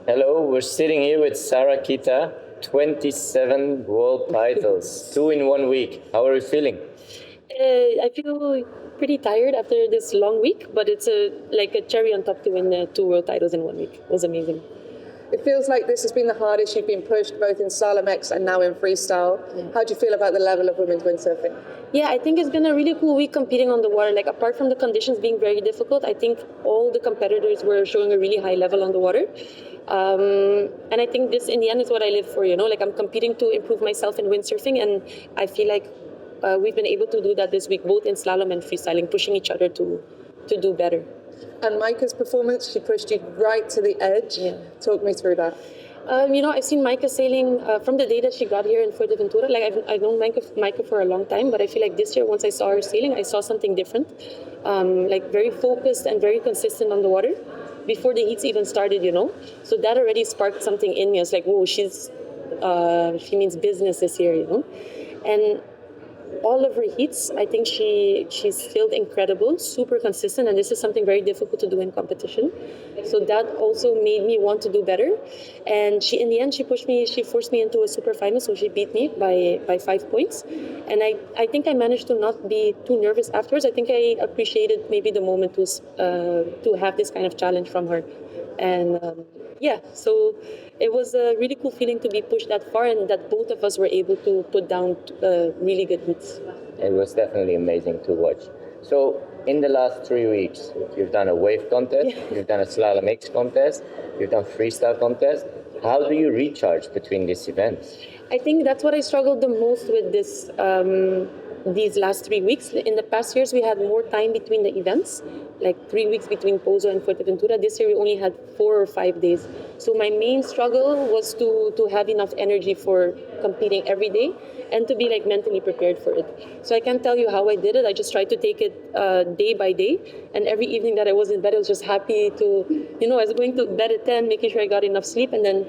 Hello, we're sitting here with Sarah-Quita, 27 world titles, 2 in 1 week. How are you feeling? I feel pretty tired after this long week, but it's like a cherry on top to win 2 world titles in 1 week. It was amazing. It feels like this has been the hardest you've been pushed, both in slalom X and now in freestyle. Yeah. How do you feel about the level of women's windsurfing? Yeah, I think it's been a really cool week competing on the water. Like, apart from the conditions being very difficult, I think all the competitors were showing a really high level on the water. And I think this, in the end, is what I live for, Like, I'm competing to improve myself in windsurfing, and I feel like we've been able to do that this week, both in slalom and freestyling, pushing each other to do better. And Maaike's performance, she pushed you right to the edge. Yeah. Talk me through that. I've seen Maaike sailing from the day that she got here in Fuerteventura. Like, I've known Maaike for a long time, but I feel like this year, once I saw her sailing, I saw something different. Like, very focused and very consistent on the water before the heats even started, So that already sparked something in me. I was like, whoa, she means business this year, And all of her heats, I think she's sailed incredible, super consistent, and this is something very difficult to do in competition. So that also made me want to do better. And in the end, she forced me into a super final, so she beat me by 5 points. And I think I managed to not be too nervous afterwards. I think I appreciated maybe the moment to have this kind of challenge from her. And so it was a really cool feeling to be pushed that far and that both of us were able to put down really good heats. It was definitely amazing to watch. So in the last 3 weeks, you've done a wave contest, You've done a slalom X contest, you've done freestyle contest. How do you recharge between these events? I think that's what I struggled the most with these last 3 weeks. In the past years, we had more time between the events, like 3 weeks between Pozo and Fuerteventura. This year, we only had 4 or 5 days. So my main struggle was to have enough energy for competing every day and to be like mentally prepared for it. So I can't tell you how I did it. I just tried to take it day by day. And every evening that I was in bed, I was just happy to, I was going to bed at 10, making sure I got enough sleep. And then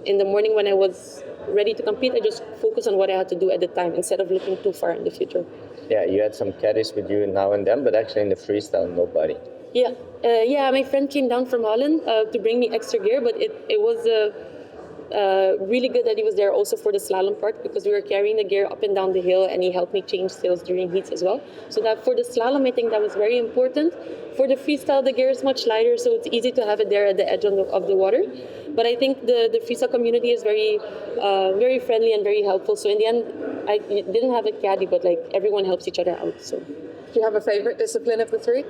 in the morning when I was ready to compete, I just focus on what I had to do at the time instead of looking too far in the future. Yeah, you had some caddies with you now and then, but actually in the freestyle, nobody. Yeah, my friend came down from Holland to bring me extra gear, but it was really good that he was there also for the slalom part, because we were carrying the gear up and down the hill, and he helped me change sails during heats as well. So that for the slalom, I think that was very important. For the freestyle, the gear is much lighter, so it's easy to have it there at the edge of the water. But I think the freestyle community is very, very friendly and very helpful. So in the end, I didn't have a caddy, but like everyone helps each other out. So, do you have a favorite discipline of the 3?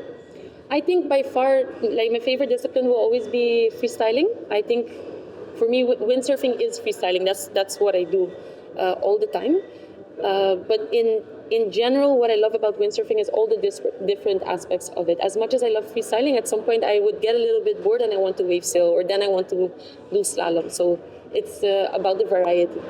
I think by far, like my favorite discipline will always be freestyling. I think for me, windsurfing is freestyling. That's what I do all the time. But in general, what I love about windsurfing is all the different aspects of it. As much as I love freestyling, at some point I would get a little bit bored and I want to wave sail, or then I want to do slalom. So it's about the variety.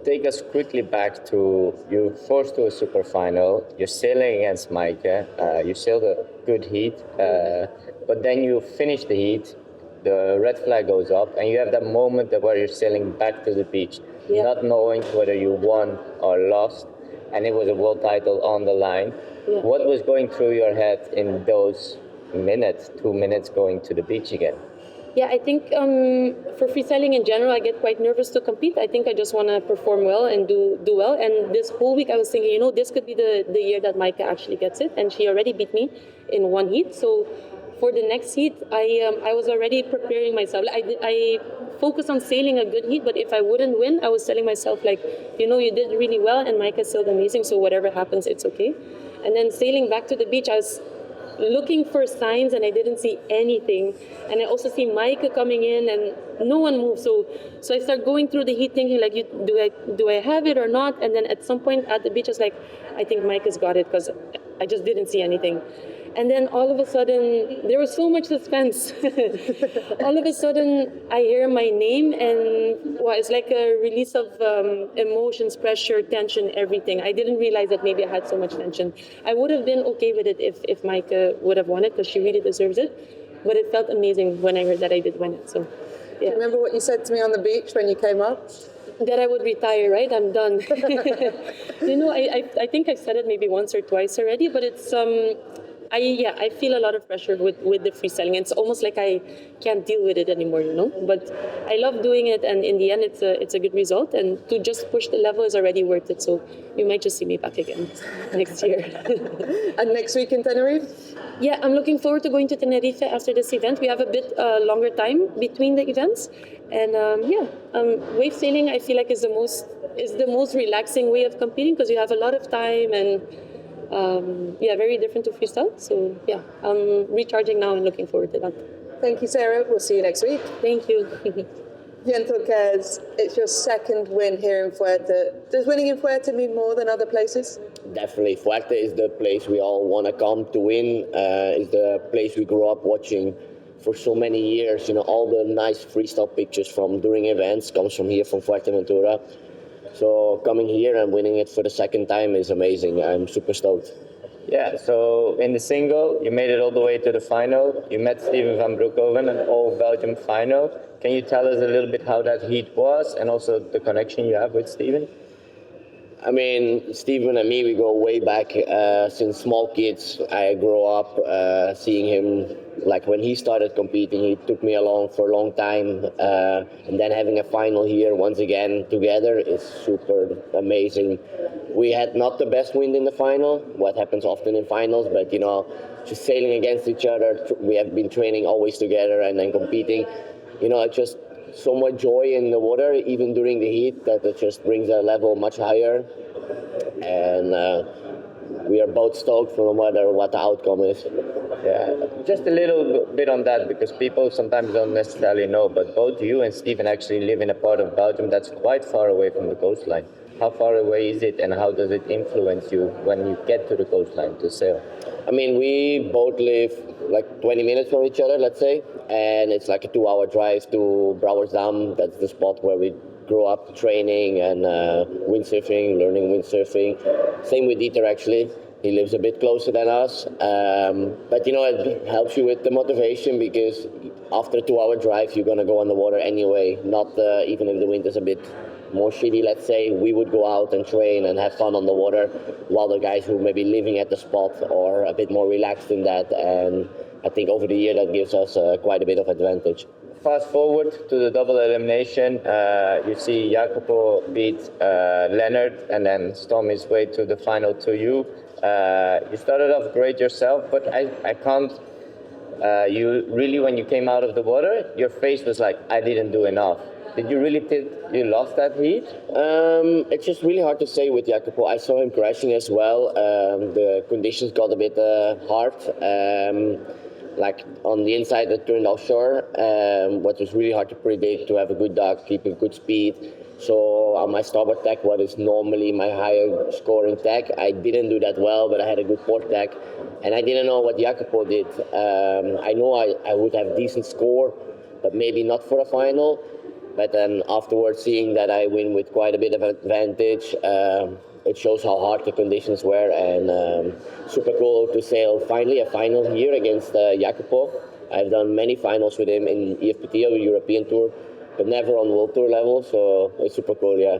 Take us quickly back to you forced to a super final. You're sailing against Maaike. You sailed a good heat, but then you finish the heat. The red flag goes up, and you have that moment where you're sailing back to the beach, not knowing whether you won or lost, and it was a world title on the line. Yeah. What was going through your head in those minutes, 2 minutes going to the beach again? Yeah, I think for freestyling in general, I get quite nervous to compete. I think I just want to perform well and do well. And this whole week I was thinking, this could be the year that Maaike actually gets it. And she already beat me in 1 heat. So for the next heat, I was already preparing myself. I focused on sailing a good heat, but if I wouldn't win, I was telling myself, like, you did really well, and Maaike sailed amazing, so whatever happens, it's okay. And then sailing back to the beach, I was looking for signs, and I didn't see anything. And I also see Maaike coming in, and no one moved. So I start going through the heat, thinking, like, do I have it or not? And then at some point at the beach, I was like, I think Maaike's got it, because I just didn't see anything. And then all of a sudden, there was so much suspense. All of a sudden, I hear my name, and it's like a release of emotions, pressure, tension, everything. I didn't realize that maybe I had so much tension. I would have been okay with it if Maaike would have won it, because she really deserves it. But it felt amazing when I heard that I did win it. So, yeah. Do you remember what you said to me on the beach when you came up? That I would retire, right? I'm done. I think I've said it maybe once or twice already, but it's I feel a lot of pressure with the freestyling. It's almost like I can't deal with it anymore, you know. But I love doing it, and in the end, it's a good result. And to just push the level is already worth it. So you might just see me back again next year. And next week in Tenerife? Yeah, I'm looking forward to going to Tenerife after this event. We have a bit longer time between the events, and wave sailing I feel like is the most relaxing way of competing because you have a lot of time and. Very different to freestyle. So yeah, I'm recharging now and looking forward to that. Thank you, Sarah. We'll see you next week. Thank you. Yentel Caers, it's your second win here in Fuerte. Does winning in Fuerte mean more than other places? Definitely. Fuerte is the place we all want to come to win. It's the place we grew up watching for so many years. You know, all the nice freestyle pictures from during events comes from here, from Fuerteventura. So coming here and winning it for the second time is amazing. I'm super stoked. Yeah, so in the single, you made it all the way to the final. You met Steven van Broeckhoven, an all-Belgium final. Can you tell us a little bit how that heat was and also the connection you have with Steven? I mean, Steven and me, we go way back since small kids. I grew up seeing him, like when he started competing, he took me along for a long time. And then having a final here once again together is super amazing. We had not the best wind in the final, what happens often in finals, but you know, just sailing against each other. We have been training always together and then competing. You know, it's just so much joy in the water, even during the heat, that it just brings a level much higher. And we are both stoked no matter what the outcome is. Yeah, just a little bit on that, because people sometimes don't necessarily know, but both you and Steven actually live in a part of Belgium that's quite far away from the coastline. How far away is it, and how does it influence you when you get to the coastline to sail? I mean, we both live like 20 minutes from each other, let's say, and it's like a 2-hour drive to Broeckhoven. That's the spot where we grew up training and windsurfing, learning windsurfing. Same with Dieter, actually. He lives a bit closer than us, but you know, it helps you with the motivation, because after a 2-hour drive, you're gonna go on the water anyway. Not even if the wind is a bit more shitty, let's say, we would go out and train and have fun on the water, while the guys who may be living at the spot are a bit more relaxed in that. And I think over the year that gives us quite a bit of advantage. Fast forward to the double elimination, you see Jacopo beat Leonard and then storm his way to the final to you. You started off great yourself, but I can't. You really, when you came out of the water, your face was like, I didn't do enough. Did you really think you lost that heat? It's just really hard to say with Jacopo. I saw him crashing as well. The conditions got a bit hard. Like on the inside, it turned offshore, what was really hard to predict, to have a good duck, keep a good speed. So on my starboard tack, what is normally my higher scoring tack, I didn't do that well, but I had a good port tack. And I didn't know what Jacopo did. I know I would have a decent score, but maybe not for a final. But then afterwards, seeing that I win with quite a bit of advantage, it shows how hard the conditions were, and super cool to sail finally a final here against Jacopo. I've done many finals with him in EFPT or European Tour, but never on World Tour level, so it's super cool, yeah.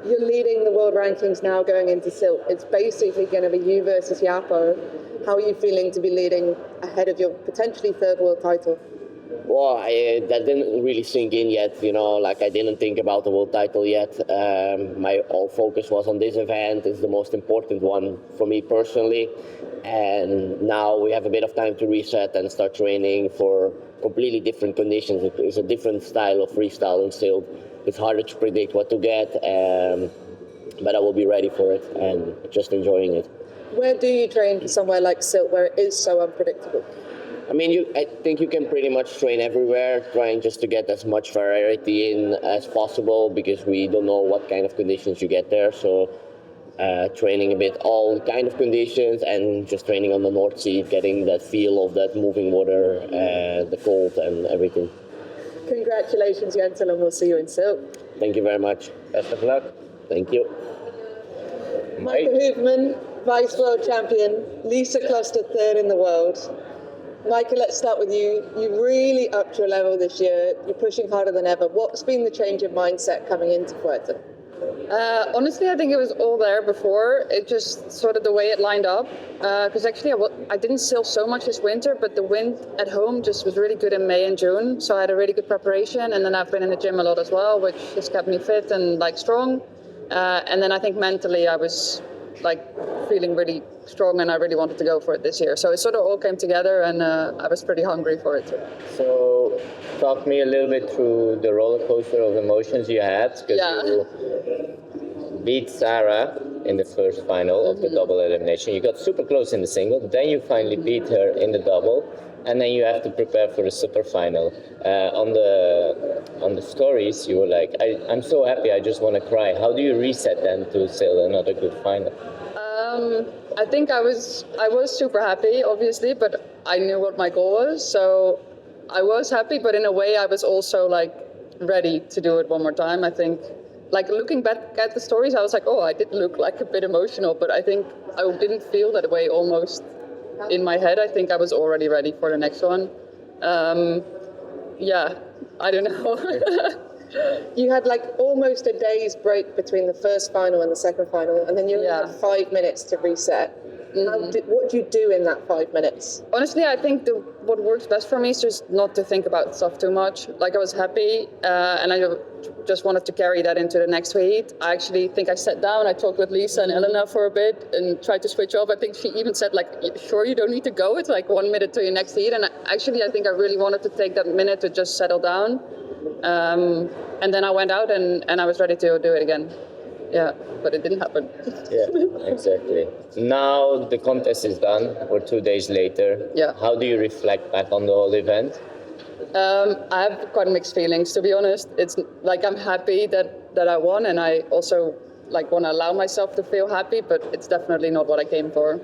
You're leading the world rankings now going into Silk. It's basically going to be you versus Japo. How are you feeling to be leading ahead of your potentially third world title? Well, that didn't really sink in yet, you know, like I didn't think about the world title yet. My all focus was on this event. It's the most important one for me personally. And now we have a bit of time to reset and start training for completely different conditions. It's a different style of freestyle and still it's harder to predict what to get, but I will be ready for it and just enjoying it. Where do you train for somewhere like Silk where it is so unpredictable? I mean, I think you can pretty much train everywhere, trying just to get as much variety in as possible, because we don't know what kind of conditions you get there. So training a bit all kind of conditions and just training on the North Sea, getting that feel of that moving water, the cold and everything. Congratulations, Yentel, and we'll see you in Silk. Thank you very much. Best of luck. Thank you. Maaike Huvermann, Vice World Champion, Lisa Kloster, third in the world. Maaike, let's start with you. You really upped your level this year. You're pushing harder than ever. What's been the change of mindset coming into Fuerte? Honestly, I think it was all there before. It just sort of the way it lined up. Because actually, I didn't sail so much this winter, but the wind at home just was really good in May and June. So I had a really good preparation, and then I've been in the gym a lot as well, which has kept me fit and like strong. And then I think mentally, I was like feeling really strong, and I really wanted to go for it this year. So it sort of all came together, and I was pretty hungry for it too. So, talk me a little bit through the roller coaster of emotions you had, because you beat Sarah in the first final of the double elimination. You got super close in the single, then you finally beat her in the double, and then you have to prepare for the super final. On the stories, you were like, I'm so happy, I just want to cry. How do you reset then to sail another good final? I think I was super happy, obviously, but I knew what my goal was. So I was happy, but in a way I was also like ready to do it one more time. I think, like looking back at the stories, I was like, oh, I did look like a bit emotional, but I think I didn't feel that way almost in my head. I think I was already ready for the next one. I don't know. You had like almost a day's break between the first final and the second final, and then you only had 5 minutes to reset. What do you do in that 5 minutes? Honestly, I think what works best for me is just not to think about stuff too much. Like I was happy, and I just wanted to carry that into the next heat. I actually think I sat down, I talked with Lisa and Elena for a bit and tried to switch off. I think she even said like, sure, you don't need to go. It's like 1 minute to your next heat. And I think I really wanted to take that minute to just settle down. And then I went out and I was ready to do it again. Yeah, but it didn't happen. Yeah, exactly. Now the contest is done, or 2 days later. Yeah. How do you reflect back on the whole event? I have quite mixed feelings, to be honest. It's like I'm happy that I won, and I also like want to allow myself to feel happy, but it's definitely not what I came for.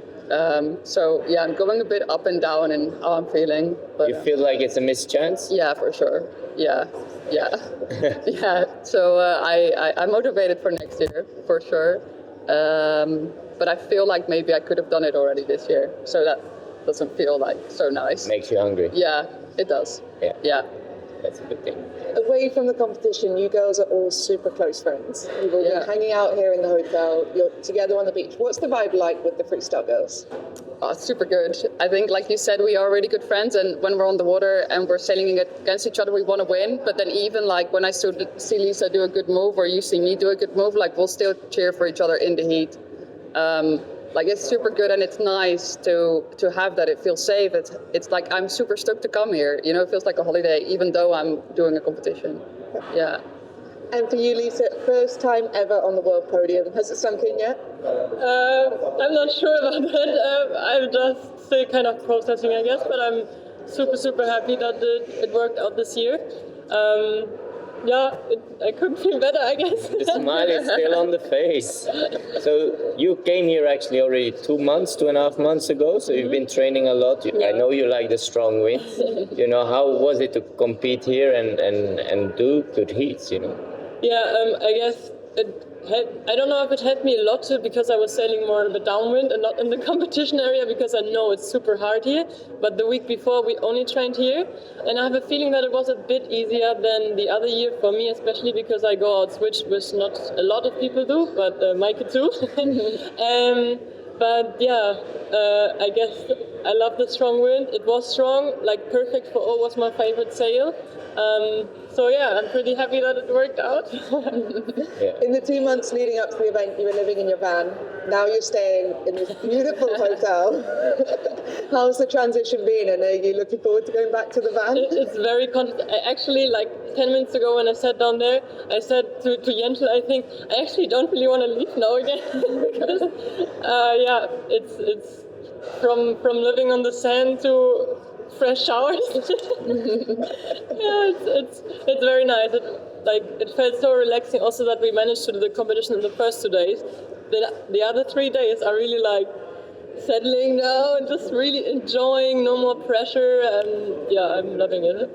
So yeah, I'm going a bit up and down in how I'm feeling. But You feel like it's a missed chance? yeah, for sure. Yeah. Yeah. So I'm motivated for next year for sure. But I feel like maybe I could have done it already this year. So that doesn't feel like so nice. Makes you hungry. Yeah, it does. Yeah. That's a good thing. Away from the competition, you girls are all super close friends. You've all been hanging out here in the hotel. You're together on the beach. What's the vibe like with the freestyle girls? Oh, it's super good. I think, like you said, we are really good friends, and when we're on the water and we're sailing against each other, we want to win. But then even like when I see Lisa do a good move, or you see me do a good move, like we'll still cheer for each other in the heat. Like it's super good, and it's nice to have that. It feels safe. It's like I'm super stoked to come here. You know, it feels like a holiday, even though I'm doing a competition. Yeah. And for you, Lisa, first time ever on the world podium. Has it sunk in yet? I'm not sure about that. I'm just still kind of processing, I guess, but I'm super happy that it worked out this year. I couldn't feel better, I guess. The smile is still on the face. So you came here actually already 2.5 months ago, so you've been training a lot. I know you like the strong winds. You know, how was it to compete here and do good heats, you know? Yeah, I guess I don't know if it helped me a lot too, because I was sailing more in the downwind and not in the competition area, because I know it's super hard here. But the week before we only trained here, and I have a feeling that it was a bit easier than the other year for me, especially because I go out switch, which not a lot of people do, but Maaike too. But yeah, I guess I love the strong wind. It was strong, like perfect for all was my favorite sail. So yeah, I'm pretty happy that it worked out. In the 2 months leading up to the event, you were living in your van. Now you're staying in this beautiful hotel. How's the transition been, and are you looking forward to going back to the van? It's very I actually, like 10 minutes ago when I sat down there, I said to Yentel, I think, I actually don't really want to leave now again. Because, it's from living on the sand to fresh showers. Yeah, it's very nice. It felt so relaxing also that we managed to do the competition in the first 2 days. The other 3 days are really like settling down and just really enjoying, no more pressure, and yeah, I'm loving it.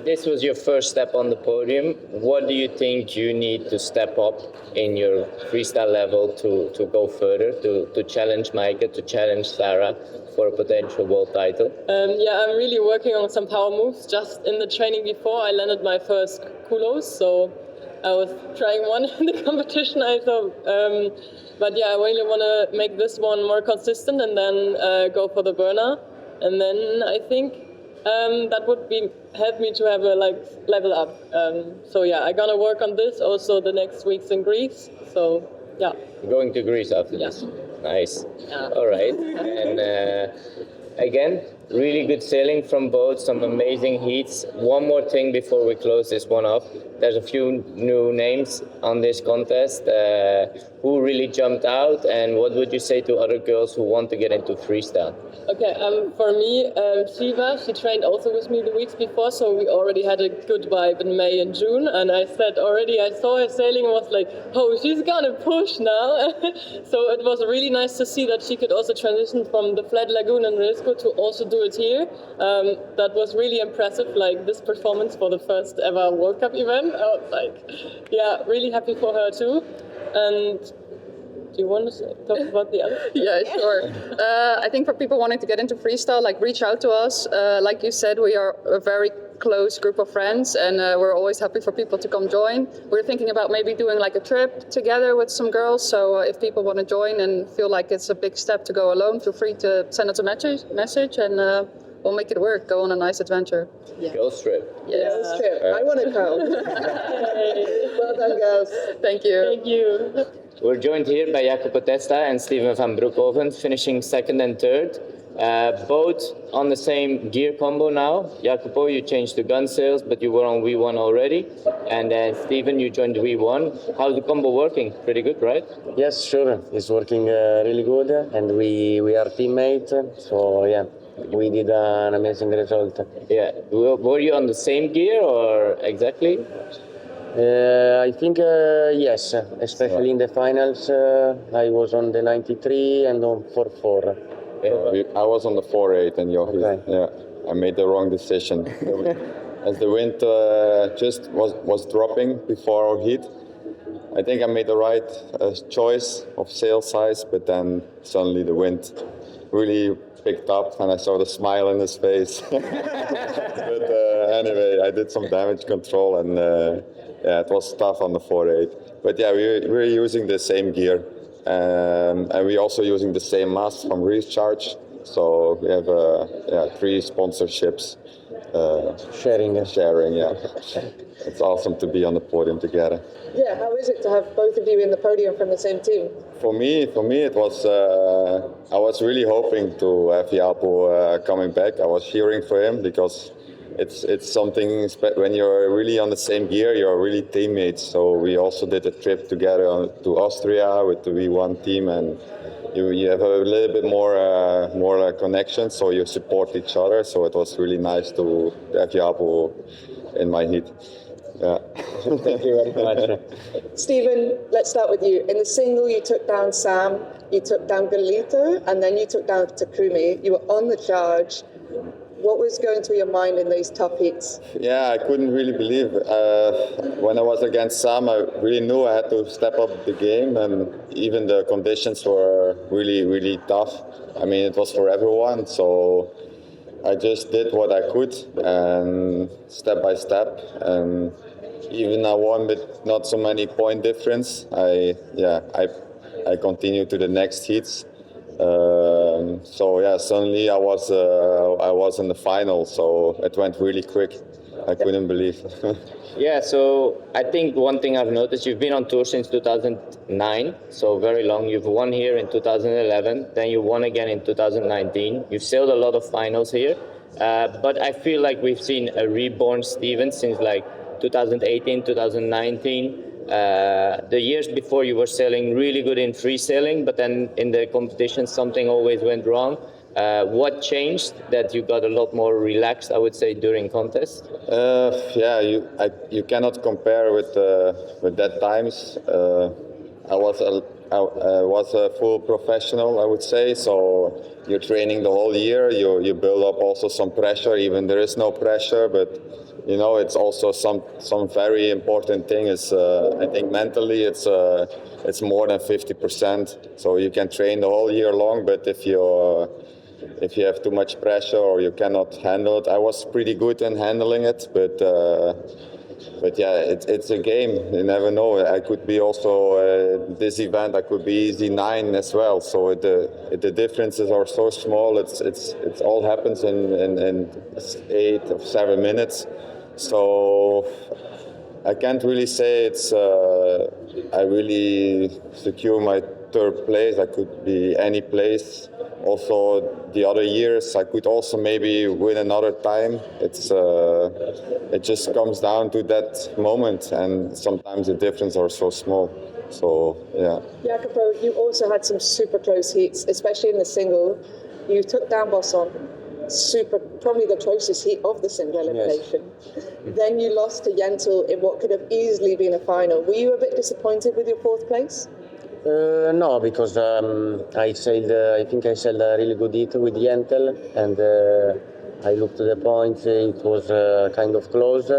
This was your first step on the podium. What do you think you need to step up in your freestyle level to go further, to challenge Maaike, to challenge Sarah for a potential world title? I'm really working on some power moves. Just in the training before, I landed my first kulos, so I was trying one in the competition, I thought. But yeah, I really want to make this one more consistent and then go for the burner. And then I think that would help me to have a level up. So yeah, I'm gonna work on this also the next weeks in Greece. So yeah. Going to Greece after this. Nice. Yeah. All right. And again, really good sailing from both, some amazing heats. One more thing before we close this one off. There's a few new names on this contest. Who really jumped out, and what would you say to other girls who want to get into freestyle? Okay, for me, Ziva, she trained also with me the weeks before, so we already had a good vibe in May and June, and I said already, I saw her sailing and was like, oh, she's gonna push now. So it was really nice to see that she could also transition from the flat lagoon in Risco to also do it here. That was really impressive, like this performance for the first ever World Cup event. I was like, yeah, really happy for her too. And do you want to talk about the other? Yeah, sure. I think for people wanting to get into freestyle, like reach out to us. Like you said, we are a very close group of friends, and we're always happy for people to come join. We're thinking about maybe doing like a trip together with some girls. So if people want to join and feel like it's a big step to go alone, feel free to send us a message, and we'll make it work. Go on a nice adventure. Yeah. Girls trip. Yes. Girls trip. I want to come. Well done, girls. Thank you. Thank you. We're joined here by Jacopo Testa and Steven van Broeckhoven, finishing second and third. Both on the same gear combo now. Jacopo, you changed to gun sails, but you were on V1 already. And then Steven, you joined V1. How's the combo working? Pretty good, right? Yes, sure. It's working really good, and we are teammates. So yeah, we did an amazing result. Yeah. Were you on the same gear or exactly? I think yes, especially in the finals. I was on the 93 and on 44. I was on the 4.8 and Jochi. Okay. Yeah, I made the wrong decision. As the wind just was dropping before our heat, I think I made the right choice of sail size, but then suddenly the wind really picked up and I saw the smile in his face. But anyway, I did some damage control and yeah, it was tough on the 4.8. But yeah, we're using the same gear. And we're also using the same mast from Recharge. So we have 3 sponsorships. Sharing, yeah. It's awesome to be on the podium together. Yeah, how is it to have both of you in the podium from the same team? For me, it was. I was really hoping to have Jacopo coming back. I was cheering for him because it's something when you're really on the same gear, you're really teammates. So we also did a trip together to Austria with the V1 team, and you have a little bit more connection. So you support each other. So it was really nice to have Jacopo in my heat. Yeah. Thank you very much. Steven, let's start with you. In the single, you took down Sam, you took down Galito, and then you took down Takumi. You were on the charge. What was going through your mind in those tough heats? Yeah, I couldn't really believe. When I was against Sam, I really knew I had to step up the game, and even the conditions were really, really tough. I mean, it was for everyone, so I just did what I could, and step by step, and even I won with not so many point difference. I continued to the next heats. So yeah, suddenly I was in the final, so it went really quick. I couldn't believe. Yeah, so I think one thing I've noticed, you've been on tour since 2009, so very long. You've won here in 2011, then you won again in 2019. You've sailed a lot of finals here, but I feel like we've seen a reborn Steven since like 2018, 2019. The years before you were sailing really good in free sailing, but then in the competition something always went wrong. What changed that you got a lot more relaxed, I would say, during contests? Yeah, you cannot compare with that times. I was a full professional, I would say. So you're training the whole year. You build up also some pressure, even there is no pressure, but. You know, it's also some very important thing is I think mentally it's more than 50%. So you can train the whole year long, but if you have too much pressure or you cannot handle it, I was pretty good in handling it, but but yeah, it's a game. You never know. I could be also this event. I could be easy 9 as well. So the differences are so small. It's all happens in 8 or 7 minutes. So I can't really say it's. I really secure my 3rd place. I could be any place. Also, the other years I could also maybe win another time. It just comes down to that moment, and sometimes the differences are so small. So yeah. Jacopo, you also had some super close heats, especially in the single. You took down Bosson, probably the closest heat of the single elimination. Yes. Then you lost to Yentel in what could have easily been a final. Were you a bit disappointed with your 4th place? No, because I think I sailed a really good heat with Yentel, and I looked at the points. It was kind of close.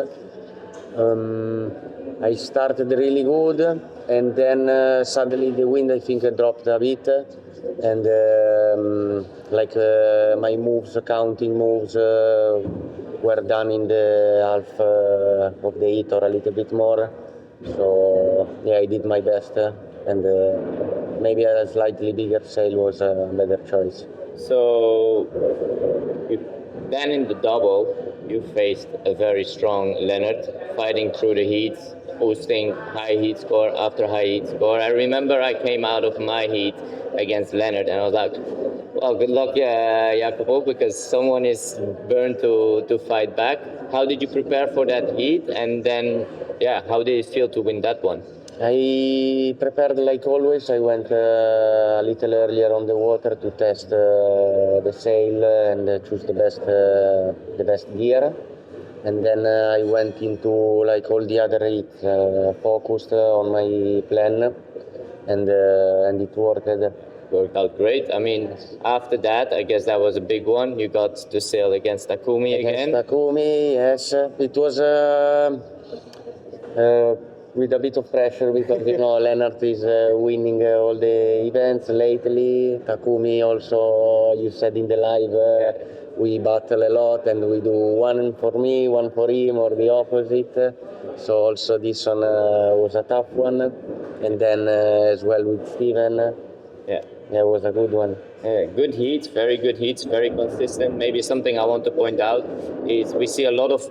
I started really good, and then suddenly the wind, I think, dropped a bit, and my moves, counting moves, were done in the half of the heat or a little bit more. So yeah, I did my best. And maybe a slightly bigger sail was a better choice. So then in the double, you faced a very strong Leonard, fighting through the heats, posting high heat score after high heat score. I remember I came out of my heat against Leonard, and I was like, well, good luck, Jacopo, because someone is burned to fight back. How did you prepare for that heat? And then, how did it feel to win that one? I prepared like always. I went a little earlier on the water to test the sail and choose the best gear. And then I went into like all the other heats, focused on my plan, and it worked. Worked out great. I mean, after that, I guess that was a big one. You got to sail against Takumi again. Against Takumi, yes. It was with a bit of pressure because Leonard is winning all the events lately. Takumi also, you said in the live, we battle a lot and we do one for me, one for him, or the opposite. So also this one was a tough one. And then as well with Steven. Yeah, it was a good one. Yeah, good heats, very good heats, very consistent. Maybe something I want to point out is we see a lot of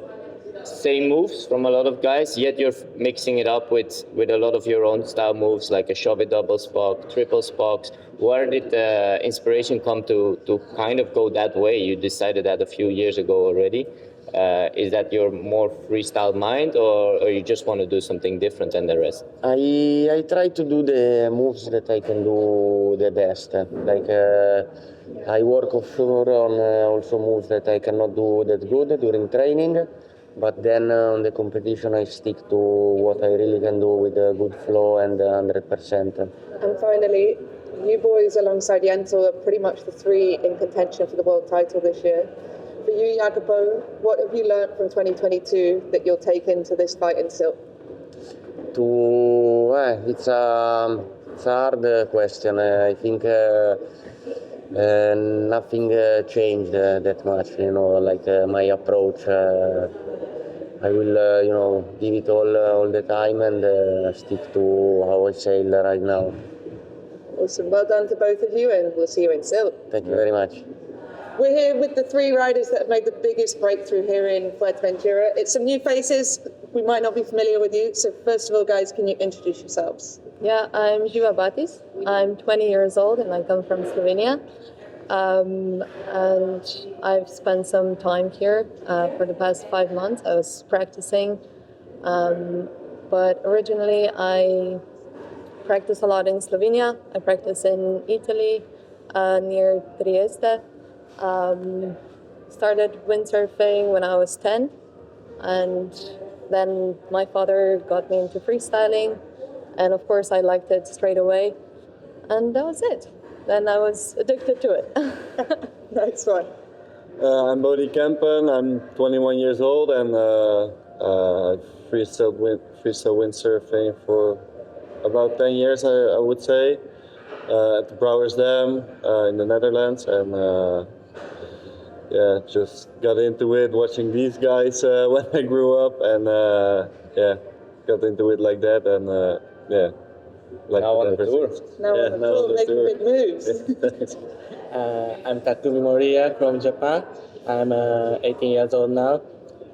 same moves from a lot of guys, yet you're mixing it up with a lot of your own style moves, like a shove it double spock, triple spocks. Where did the inspiration come to kind of go that way? You decided that a few years ago already. Is that your more freestyle mind, or you just want to do something different than the rest? I try to do the moves that I can do the best. Like I work offshore on also moves that I cannot do that good during training. But then on the competition, I stick to what I really can do with a good flow and 100%. And finally, you boys alongside Yentel are pretty much the 3 in contention for the world title this year. For you, Jacopo, what have you learned from 2022 that you'll take into this fight in silk? It's a hard question. I think nothing changed that much. Like my approach. I will, give it all the time and stick to how I sail right now. Awesome. Well done to both of you, and we'll see you in silk. Thank you very much. We're here with the 3 riders that have made the biggest breakthrough here in Fuerteventura. It's some new faces. We might not be familiar with you. So first of all, guys, can you introduce yourselves? Yeah, I'm Ziva Batis. I'm 20 years old and I come from Slovenia. And I've spent some time here for the past 5 months. I was practicing. But originally I practice a lot in Slovenia. I practice in Italy, near Trieste. Started windsurfing when I was 10, and then my father got me into freestyling, and of course I liked it straight away, and that was it. Then I was addicted to it. Nice one. I'm Bodhi Kempen. I'm 21 years old, and freestyle windsurfing for about 10 years, I would say, at the Broeckhoven in the Netherlands, and just got into it watching these guys when I grew up, and got into it like that, and like Now on the tour. Now on the tour, making big moves. I'm Takumi Moriya from Japan. I'm 18 years old now.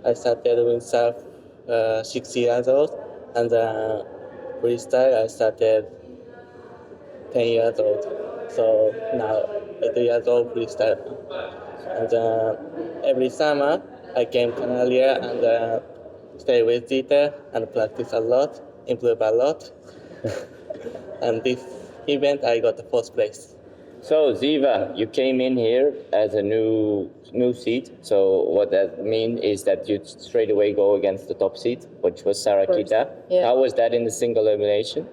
I started windsurf 6 years old, and freestyle I started 10 years old. So now 8 years old freestyle. And every summer I came Canalia and stay with Dieter and practice a lot, improve a lot. And this event I got the first place. So Ziva, you came in here as a new seed. So what that means is that you straight away go against the top seed, which was Sarah-Quita. Yeah. How was that in the single elimination?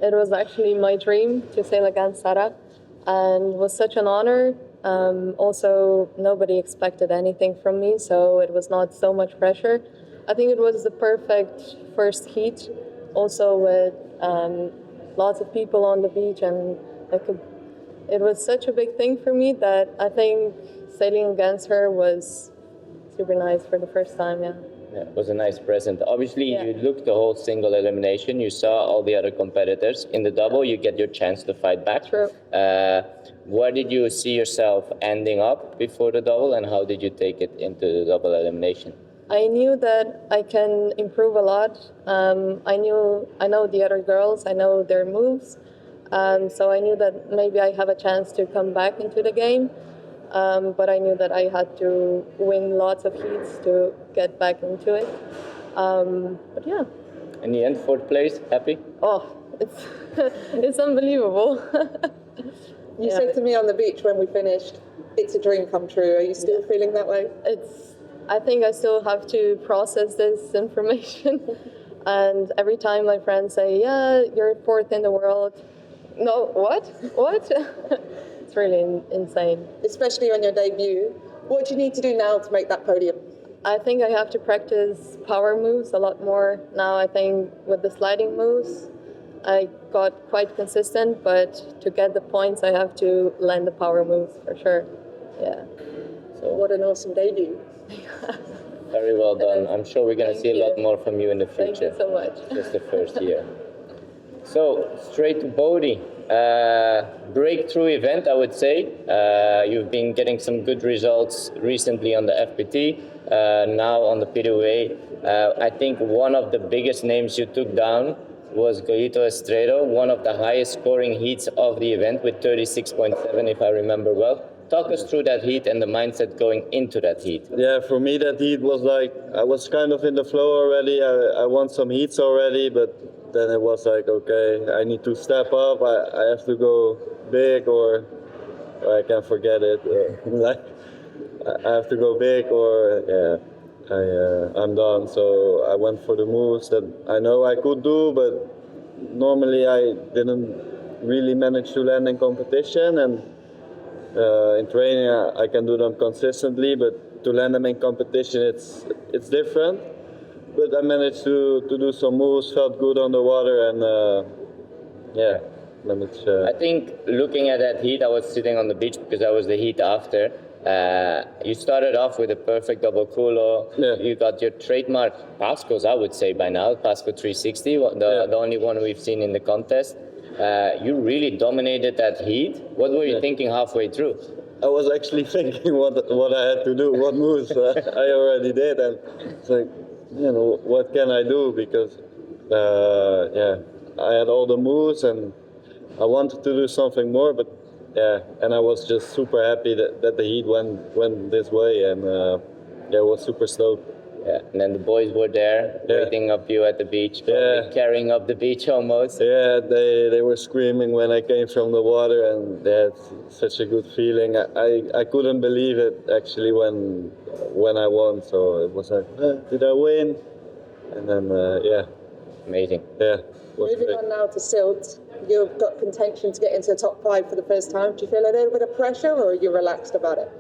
It was actually my dream to sail against Sarah, and it was such an honor. Also, nobody expected anything from me, so it was not so much pressure. I think it was the perfect first heat, also with lots of people on the beach, and it was such a big thing for me that I think sailing against her was super nice for the first time, yeah. Yeah, it was a nice present. Obviously, Yeah. you looked the whole single elimination. You saw all the other competitors. In the double, you get your chance to fight back. True. Where did you see yourself ending up before the double, and how did you take it into the double elimination? I knew that I can improve a lot. I know the other girls, I know their moves. So I knew that maybe I have a chance to come back into the game. But I knew that I had to win lots of heats to get back into it. But yeah. In the end, fourth place, happy? Oh, it's it's unbelievable. You said to me on the beach when we finished, it's a dream come true. Are you still feeling that way? I think I still have to process this information. And every time my friends say, yeah, you're fourth in the world. No, what? What? It's really insane. Especially on your debut. What do you need to do now to make that podium? I think I have to practice power moves a lot more. Now I think with the sliding moves, I got quite consistent, but to get the points, I have to land the power moves for sure. Yeah. So what an awesome debut. Very well done. I'm sure we're going to see a lot you. more from you in the future. Thank you so much. Just the first year. So, straight to Bodhi. Breakthrough event, I would say. You've been getting some good results recently on the FPT, now on the PWA. I think one of the biggest names you took down was Goito Estredo, one of the highest scoring heats of the event with 36.7, if I remember well. Talk us through that heat and the mindset going into that heat. Yeah, for me that heat was like, I was kind of in the flow already. I won some heats already, but then it was like, okay, I need to step up. I have to go big or I can forget it. Like, I have to go big or I'm done. So I went for the moves that I know I could do, but normally I didn't really manage to land in competition. And in training, I can do them consistently, but to land them in competition, it's different. But I managed to do some moves, felt good on the water, and I think looking at that heat, I was sitting on the beach because that was the heat after. You started off with a perfect double culo. Yeah. You got your trademark Pascos, I would say by now, Pasco 360, the only one we've seen in the contest. You really dominated that heat. What were you thinking halfway through? I was actually thinking what I had to do, what moves I already did, and it's like, what can I do? Because I had all the moves and I wanted to do something more, but and I was just super happy that the heat went this way, and it was super stoked. Yeah, and then the boys were there, waiting up you at the beach, probably carrying up the beach almost. Yeah, they were screaming when I came from the water, and it's such a good feeling. I couldn't believe it actually when I won. So it was like, did I win? And then Amazing. Yeah. Moving on now to Silt, you've got contention to get into the top 5 for the first time. Do you feel a little bit of pressure, or are you relaxed about it?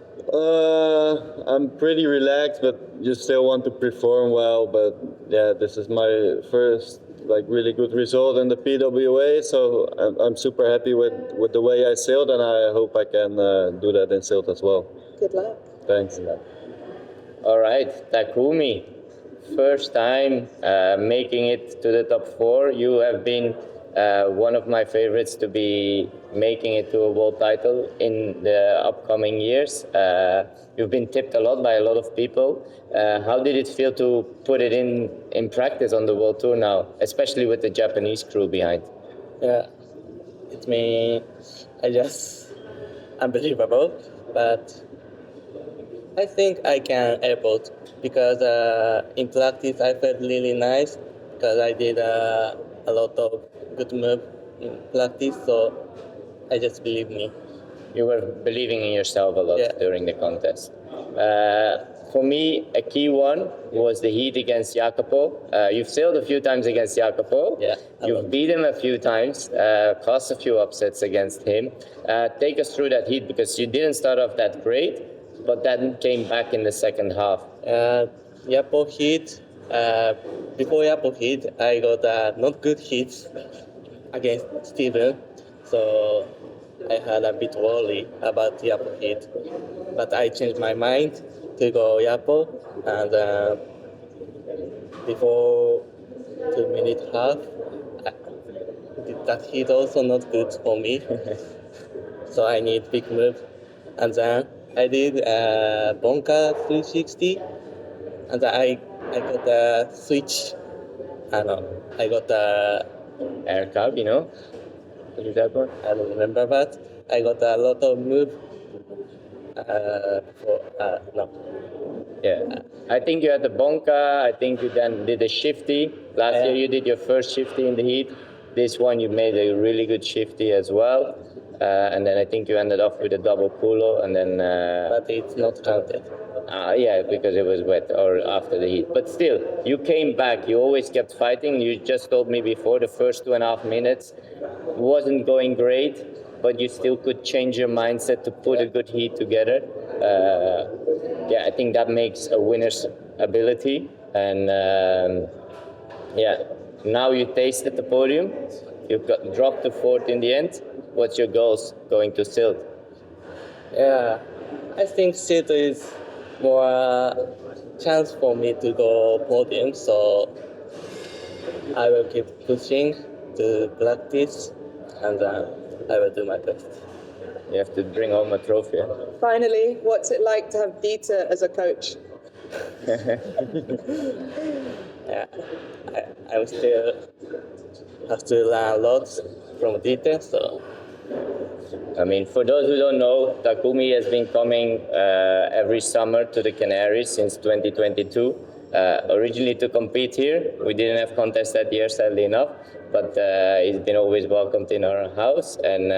I'm pretty relaxed, but you still want to perform well. But yeah, this is my first like really good result in the PWA. So I'm super happy with the way I sailed, and I hope I can do that in Silt as well. Good luck. Thanks. All right, Takumi, first time making it to the top 4. You have been one of my favorites to be making it to a world title in the upcoming years. You've been tipped a lot by a lot of people. How did it feel to put it in practice on the World Tour now, especially with the Japanese crew behind? Yeah, it's me. I just unbelievable, but I think I can airport because in practice I felt really nice because I did a lot of good move in practice, so I just believe me. You were believing in yourself a lot during the contest. For me, a key one was the heat against Jacopo. You've sailed a few times against Jacopo. Yeah, You've beat him a few times, caused a few upsets against him. Take us through that heat, because you didn't start off that great, but then came back in the second half. Jacopo heat. Before Jacopo heat, I got not good hits against Steven, so I had a bit worry about Jacopo heat. But I changed my mind to go Jacopo, and before 2-minute half, that heat also not good for me. So I need big move, and then I did bunker 360, and I got a switch. I got a Air cab, you know? Did that one? I don't remember that. I got a lot of move. No. Yeah. I think you had the bonka. I think you then did a shifty. Last year you did your first shifty in the heat. This one you made a really good shifty as well. And then I think you ended off with a double culo, and then... but it's not counted. Yeah, because it was wet or after the heat. But still, you came back. You always kept fighting. You just told me before the first 2.5 minutes wasn't going great, but you still could change your mindset to put a good heat together. Yeah, I think that makes a winner's ability. And yeah, now you tasted the podium. You dropped to 4th in the end. What's your goals going to Silt? Yeah, I think Silt is more chance for me to go podium, so I will keep pushing to practice, and I will do my best. You have to bring home a trophy. Finally, what's it like to have Dieter as a coach? Yeah, I will still have to learn a lot from Dieter, so. I mean, for those who don't know, Takumi has been coming every summer to the Canaries since 2022. Originally to compete here. We didn't have contest that year, sadly enough, but he's been always welcomed in our house, and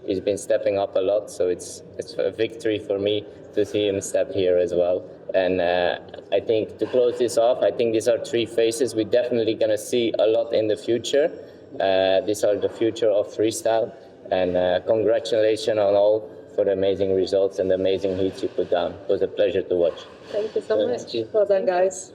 he's been stepping up a lot, so it's a victory for me to see him step here as well. And I think to close this off, I think these are 3 faces we're definitely going to see a lot in the future. These are the future of freestyle. And congratulations on all for the amazing results and the amazing heats you put down. It was a pleasure to watch. Thank you so much. Well done, guys.